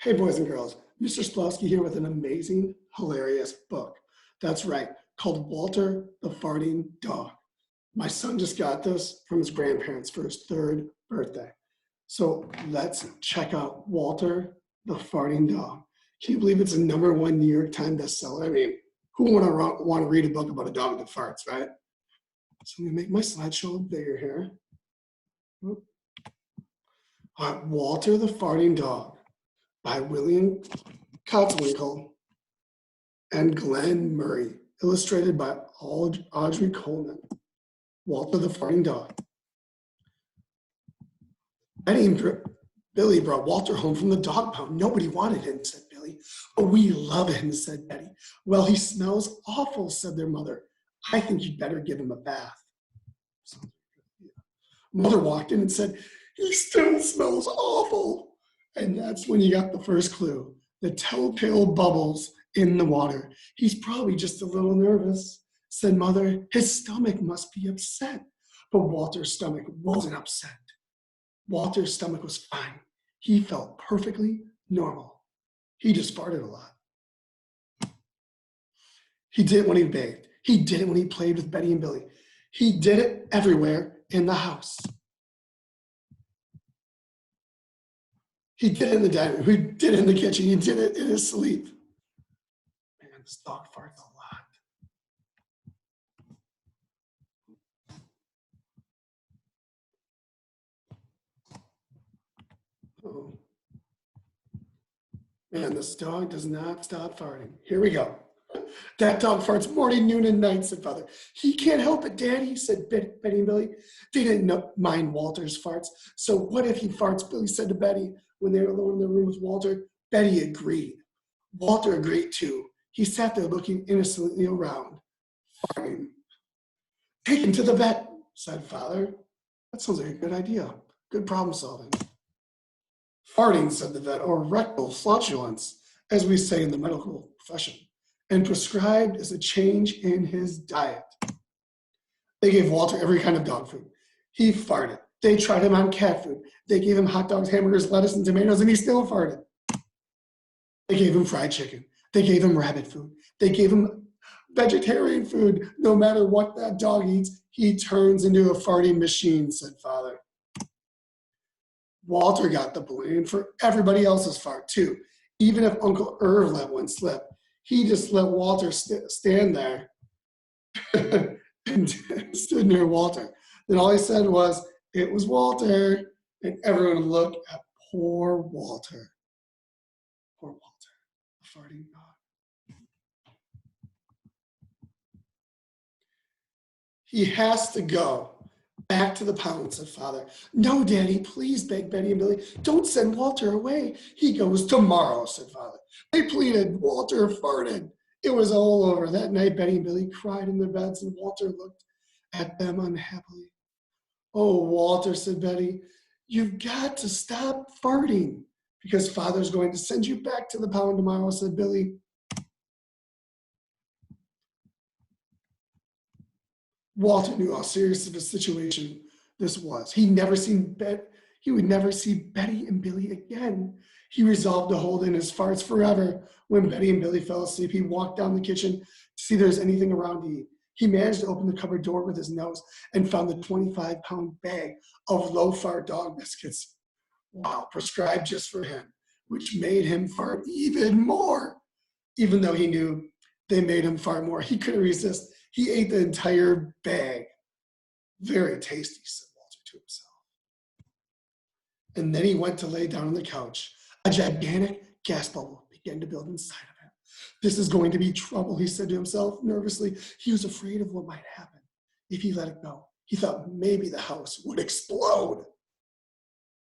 Hey, boys and girls, Mr. Splowski here with an amazing, hilarious book. That's right, called Walter the Farting Dog. My son just got this from his grandparents for his 3rd birthday. So let's check out Walter the Farting Dog. Can you believe it's a #1 New York Times bestseller? I mean, who would want to read a book about a dog that farts, right? So I'm gonna make my slideshow a little bigger here. All right, Walter the Farting Dog by William Kotzwinkle and Glenn Murray, illustrated by Audrey Coleman. Walter the Farting Dog. Betty and Billy brought Walter home from the dog pound. Nobody wanted him, said Billy. Oh, we love him, said Betty. Well, he smells awful, said their mother. I think you'd better give him a bath. Mother walked in and said, he still smells awful. And that's when you got the first clue, the telltale bubbles in the water. He's probably just a little nervous, said Mother. His stomach must be upset. But Walter's stomach wasn't upset. Walter's stomach was fine. He felt perfectly normal. He just farted a lot. He did it when he bathed. He did it when he played with Betty and Billy. He did it everywhere in the house. He did it in the dining room. He did it in the kitchen. He did it in his sleep. Man, this dog farts a lot. Oh. Man, this dog does not stop farting. Here we go. That dog farts morning, noon, and night, said Father. He can't help it, Daddy, said Betty and Billy. They didn't mind Walter's farts. So what if he farts, Billy said to Betty when they were alone in the room with Walter. Betty agreed. Walter agreed too. He sat there looking innocently around, farting. Take him to the vet, said Father. That sounds like a good idea. Good problem solving. Farting, said the vet, or rectal flatulence, as we say in the medical profession, and prescribed as a change in his diet. They gave Walter every kind of dog food. He farted. They tried him on cat food. They gave him hot dogs, hamburgers, lettuce, and tomatoes, and he still farted. They gave him fried chicken. They gave him rabbit food. They gave him vegetarian food. No matter what that dog eats, he turns into a farting machine, said Father. Walter got the blame for everybody else's fart, too. Even if Uncle Irv let one slip, he just let Walter stand there and stood near Walter. Then all he said was, it was Walter, and everyone looked at poor Walter. Poor Walter, the farting dog. He has to go back to the pound, said Father. No, Daddy, please, begged Betty and Billy. Don't send Walter away. He goes tomorrow, said Father. They pleaded. Walter farted. It was all over. That night, Betty and Billy cried in their beds, and Walter looked at them unhappily. Oh, Walter, said Betty, you've got to stop farting because Father's going to send you back to the pound tomorrow, said Billy. Walter knew how serious of a situation this was. He would never see Betty and Billy again. He resolved to hold in his farts forever. When Betty and Billy fell asleep, he walked down the kitchen to see if there's anything around to eat. He managed to open the cupboard door with his nose and found the 25-pound bag of low-fart dog biscuits. Wow, prescribed just for him, which made him fart even more. Even though he knew they made him fart more, he couldn't resist. He ate the entire bag. Very tasty, said Walter to himself. And then he went to lay down on the couch. A gigantic gas bubble began to build inside of him. This is going to be trouble, he said to himself nervously. He was afraid of what might happen if he let it go. He thought maybe the house would explode.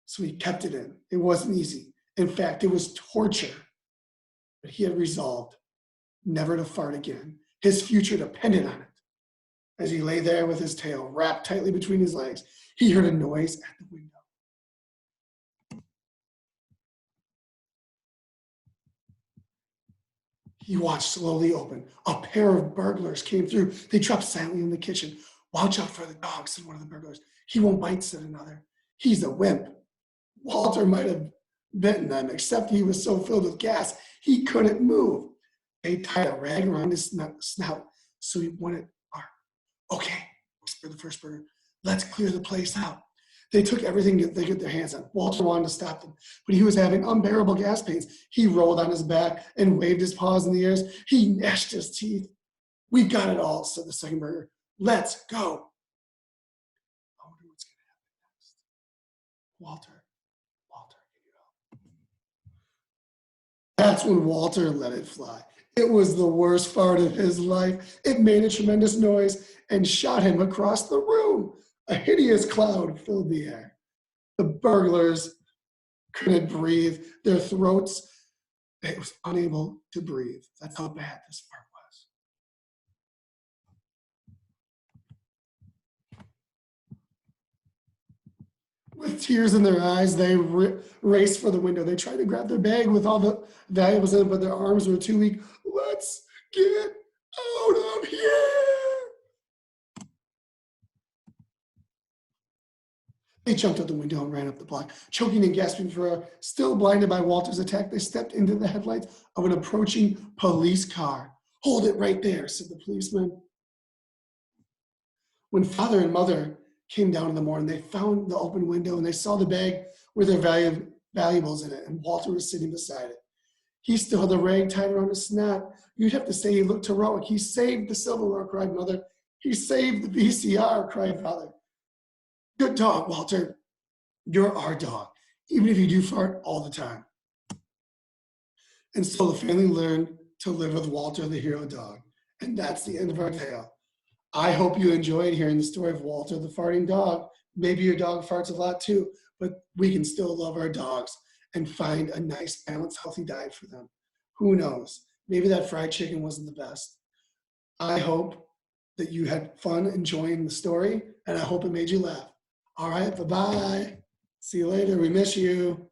So he kept it in. It wasn't easy. In fact, it was torture. But he had resolved never to fart again. His future depended on it. As he lay there with his tail wrapped tightly between his legs, he heard a noise at the window. He watched slowly open. A pair of burglars came through. They dropped silently in the kitchen. Watch out for the dog, said one of the burglars. He won't bite, said another. He's a wimp. Walter might have bitten them, except he was so filled with gas, he couldn't move. They tied a rag around his snout so he wouldn't bark. Okay, whispered the first burger, let's clear the place out. They took everything that they could get their hands on. Walter wanted to stop them, but he was having unbearable gas pains. He rolled on his back and waved his paws in the air. He gnashed his teeth. We've got it all, said the second burger. Let's go. I wonder what's going to happen next. Walter, can you help? That's when Walter let it fly. It was the worst fart of his life. It made a tremendous noise and shot him across the room. A hideous cloud filled the air. The burglars couldn't breathe. Their throats, it was unable to breathe. That's how bad this fart was. With tears in their eyes, they raced for the window. They tried to grab their bag with all the valuables in it, but their arms were too weak. Let's get out of here. They jumped out the window and ran up the block, choking and gasping for air. Still blinded by Walter's attack, they stepped into the headlights of an approaching police car. Hold it right there, said the policeman. When father and mother came down in the morning, they found the open window and they saw the bag with their valuables in it, and Walter was sitting beside it. He still had the rag tied around his snot. You'd have to say he looked heroic. He saved the silverware, cried mother. He saved the VCR, cried father. Good dog, Walter. You're our dog, even if you do fart all the time. And so the family learned to live with Walter, the hero dog. And that's the end of our tale. I hope you enjoyed hearing the story of Walter, the farting dog. Maybe your dog farts a lot too, but we can still love our dogs and find a nice, balanced, healthy diet for them. Who knows? Maybe that fried chicken wasn't the best. I hope that you had fun enjoying the story, and I hope it made you laugh. All right, bye-bye. See you later. We miss you.